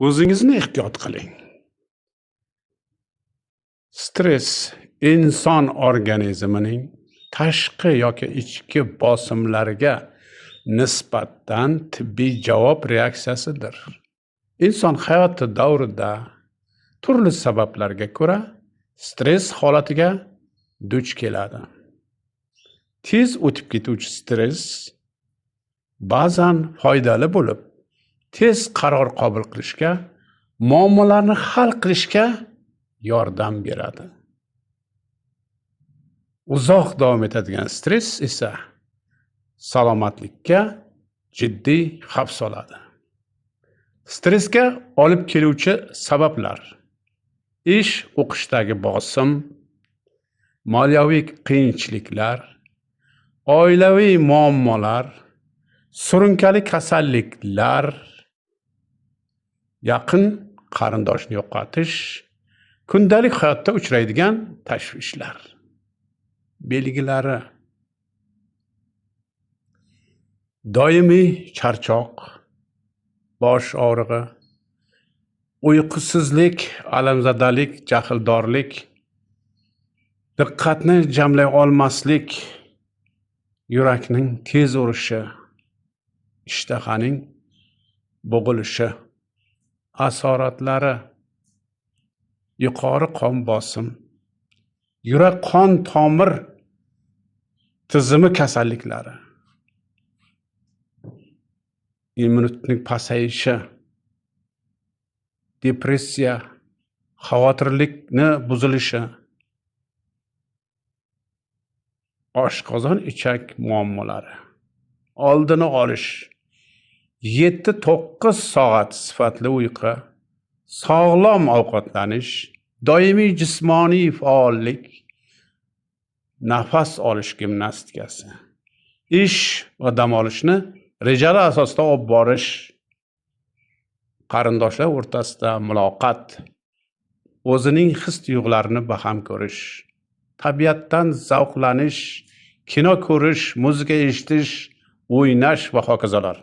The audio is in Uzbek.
O'zingizni ehtiyot qiling. Stress inson organizmining tashqi yoki ichki bosimlarga nisbatan tibbiy javob reaksiyasidir. Inson hayoti davrida turli sabablarga ko'ra stress holatiga duch keladi. Tez o'tib ketuvchi stress ba'zan foydali bo'lib, tez qaror qabul qilishga, muammolarni hal qilishga yordam beradi. Uzoq davom etadigan stress esa salomatlikka jiddiy xavf soladi. Stressga olib keluvchi sabablar: ish, o'qishdagi bosim, moliyaviy qiyinchiliklar, oilaviy muammolar, surunkali kasalliklar, yaqin qarindoshni yo'qotish, kundalik hayotda uchraydigan tashvishlar. Belgilari: doimiy charchoq, bosh og'rig'i, uyqusizlik, alamzadalik, jahldorlik, diqqatni jamlay olmaslik, yurakning tez urishi, ishtahaning bo'g'ilishi. Asoratlari: yuqori qon bosim, yurak qon tomir tizimi kasalliklari, immunitetning pasayishi, depressiya, xavotirlikni buzilishi, oshqozon ichak muammolari. Oldini olish: 7-9 soat sifatli uyqu, sog'lom ovqatlanish, doimiy jismoniy faollik, nafas olish gimnastikasi, ish va dam olishni rejali asosda olib borish, qarindoshlar o'rtasida muloqot, o'zining his-tuyg'ularini baham ko'rish, tabiatdan zavqlanish, kino ko'rish, muzika eshitish, o'ynash va hokazolar.